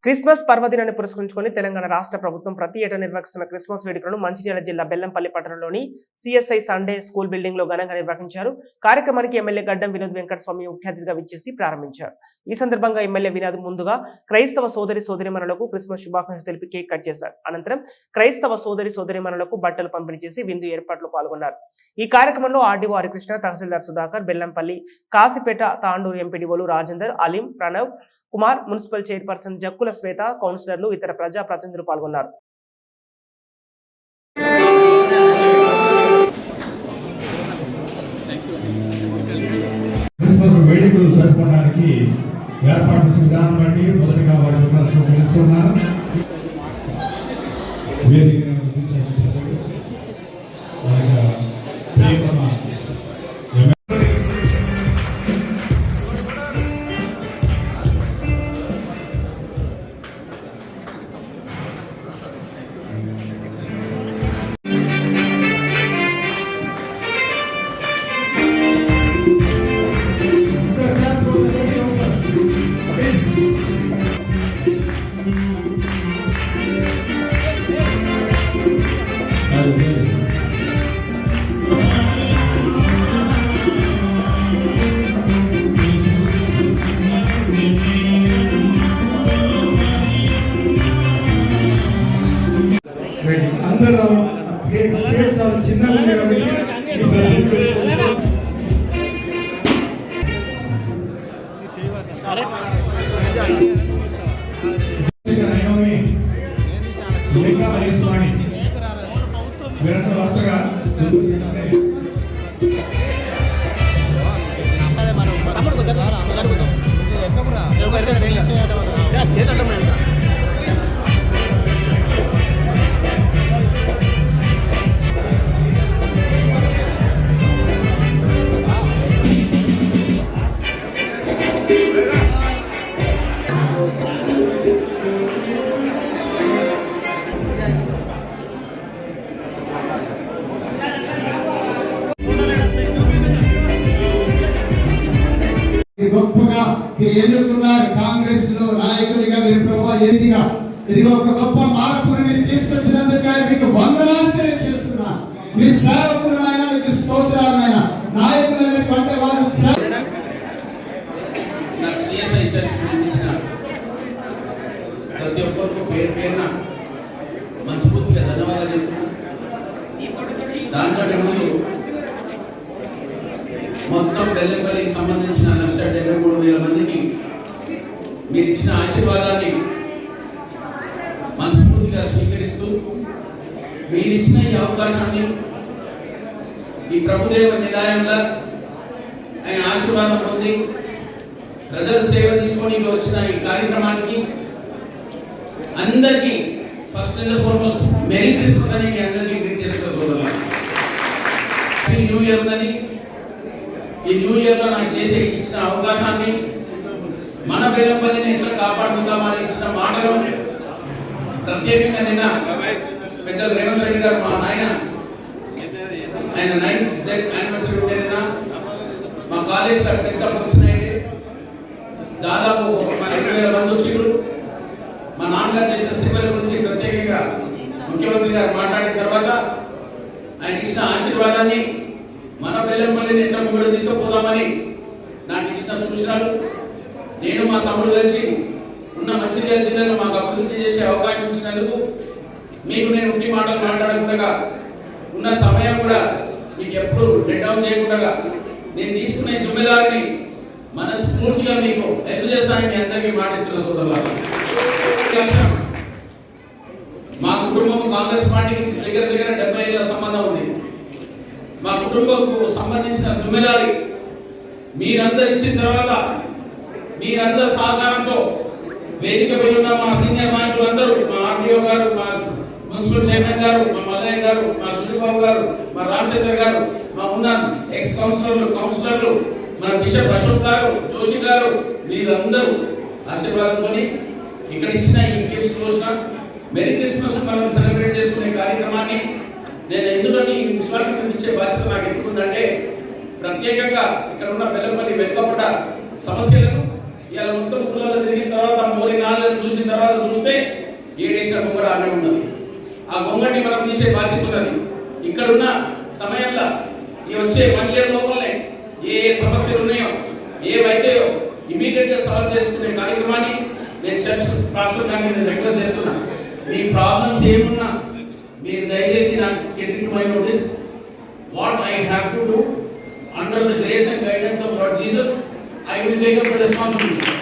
Christmas పర్వదినాన్ని పురస్కరించుకొని తెలంగాణ రాష్ట్ర ప్రభుత్వం ప్రతి ఏటా నిర్వహిస్తున్న క్రిస్మస్ వేడుకలను మంచిర్యాల జిల్లా బెల్లంపల్లి పట్టణంలోని సిఎస్ఐ సండే స్కూల్ బిల్డింగ్ లో ఘనంగా నిర్వహించారు. కార్యక్రమానికి ఎమ్మెల్యే గడ్డం వినోద్ వెంకటస్వామి ముఖ్య అతిథిగా విచ్చేసి ప్రారంభించారు. ఈ సందర్భంగా ఎమ్మెల్యే వినోద్ ముందుగా క్రైస్తవ సోదరిమణులకు క్రిస్మస్ శుభాకాంక్షలు తెలిపి కేక్ కట్ చేశారు. అనంతరం క్రైస్తవ సోదరిమణులకు బట్టలు పంపిణీ చేసి విందు ఏర్పాట్లు పాల్గొన్నారు. ఈ కార్యక్రమంలో ఆర్డీఓ హరికృష్ణ, తహసీల్దార్ సుధాకర్, బెల్లంపల్లి, కాసిపేట, తాండూరు ఎంపీడీఓలు రాజేందర్, అలీం, ప్రణవ్ కుమార్, మున్సిపల్ చైర్పర్సన్ జక్కుల శ్వేత, కౌన్సిలర్లు, ఇతర ప్రజా ప్రతినిధులు పాల్గొన్నారు. క్రిస్మస్ వేడుకలు జరుపుకోవడానికి ఏర్పాటు చేసిన విధానం బట్టి మొదటిగా వారి విమర్శలు తెలుస్తున్నారు. అందరూ చాలా చిన్నగా ఉంది మీరందరూ వరుసగా గొప్పగా మీరు ఎదుర్కొన్నారు. కాంగ్రెస్ లో నాయకుడిగా మీరు ప్రభావిగా ఇది ఒక గొప్ప మార్పును మీరు తీసుకొచ్చినందుకే మీకు వందనాలు తెలియజేస్తున్నాను. మీ సేవకులైన మీకు స్తోత్రాలైన నాయకులైనటువంటి వారు ప్రతి ఒక్కరికి పేరు పేరున మనస్ఫూర్తిగా ధన్యవాదాలు చెప్తున్నాను. దాంట్లో ముందు మొత్తం బెల్లంపల్లికి సంబంధించిన 1,73,000 మందికి మీరు ఇచ్చిన ఆశీర్వాదాన్ని మనస్ఫూర్తిగా స్వీకరిస్తూ మీరు ఇచ్చిన ఈ అవకాశాన్ని ఈ ప్రభుదేవ నిలయంగా ఆయన ఆశీర్వాదం పొంది ప్రజల సేవ తీసుకొని వచ్చిన ఈ కార్యక్రమానికి అందరికీ first and foremost merry Christmas అని మీ అందరికీ గ్రీట్ చేసుకోగలుగుతున్నాను. న్యూ ఇయర్ ఉందని ఈ న్యూ ఇయర్ లో నాకు చేసే ఇచ్చిన అవకాశాన్ని మన బెల్లంపల్లిని ఎట్లా కాపాడుకుందామని ఇచ్చిన మాటలు ప్రత్యేకంగా నిన్న పెద్దలు రేవంత్ రెడ్డి గారు మా ఆయన 9th యానివర్సరీ ఉండే నిన్న మా కాలేజ్ లో పెద్ద ఫంక్షన్ అయితే దాదాపు 12,000 మంది వచ్చారు. మా నాన్నగారు చేసిన సేవల గురించి ప్రత్యేకంగా ముఖ్యమంత్రి గారు మాట్లాడిన తర్వాత ఆయన ఇచ్చిన ఆశీర్వాదాన్ని మన బెల్లంపల్లిని ఎట్లా ముందు తీసుకుపోదామని నాకు ఇచ్చిన సూచనలు నేను మా తమ్ముడు కలిసి ఉన్న మంచిర్యాల జిల్లాలో మాకు అభివృద్ధి చేసే అవకాశం ఇచ్చినందుకు మీకు నేను ఉట్టి మాటలు మాట్లాడకుండా ఉన్న సమయం కూడా మీకు ఎప్పుడు డెడ్ డౌన్ చేయకుండా నేను తీసుకునే జిమ్మేదారిని మనస్ఫూర్తిగా మీకు హెల్ప్ చేస్తానని మీ అందరికీ మాటిస్తున్న సోదరులారా. మా కుటుంబం కాంగ్రెస్ పార్టీకి దగ్గర 70 ఏళ్ల సంబంధం ఉంది. మా కుటుంబంకు సంబంధించిన జిమ్మేదారి మీరందరూ ఇచ్చిన తర్వాత మీరందరూ సహకారంతో వేదికపై ఉన్న మా సీనియర్ నాయకులందరూ, మా ఆర్డీఓ గారు, మా మున్సిపల్ చైర్మన్ గారు, మా మల్లయ్య గారు, మా సునీబాబు గారు, మా రామచంద్ర గారు, మా ఉన్న ఎక్స్ కౌన్సిలర్లు, మన బిషప్ అశోక్ గారు, జోషి గారు, వీరందరూ ఆశీర్వాదంతో ఇక్కడ ఇచ్చిన ఈ గిఫ్ట్స్ రోజున మెరీ క్రిస్మస్ మనం సెలబ్రేట్ చేసుకునే కార్యక్రమాన్ని నేను ఎందుకని విశ్వాసం ఇచ్చే బాధ్యత నాకు ఎందుకుందంటే ప్రత్యేకంగా ఇక్కడ ఉన్న బెల్లంపల్లి వెనుకబడ్డ సమస్యలను ఇలా మొత్తం ఊళ్ళలో తిరిగిన తర్వాత 3 నాలుగు వాళ్ళని చూసిన తర్వాత చూస్తే ఏడేసిన గొంగడ అనే ఉన్నది. ఆ గొంగడిని మనం తీసే బాధ్యత ఉన్నది. ఇక్కడున్న సమయంలో ఈ వచ్చే 1 year లోపలనే ఏ సమస్యలు ఉన్నాయో ఏవైతాయో ఇమీడియట్ గా సాల్వ్ చేసుకునే కార్యక్రమాన్ని నేను చర్చ్ పాస్టర్ గారిని నేను రిక్వెస్ట్ చేస్తున్నా. మీ ప్రాబ్లమ్స్ ఏమున్నా మీరు దయచేసి నాకు get it to my notice. What I have to do under the grace and guidance of lord Jesus, I will take up the responsibility.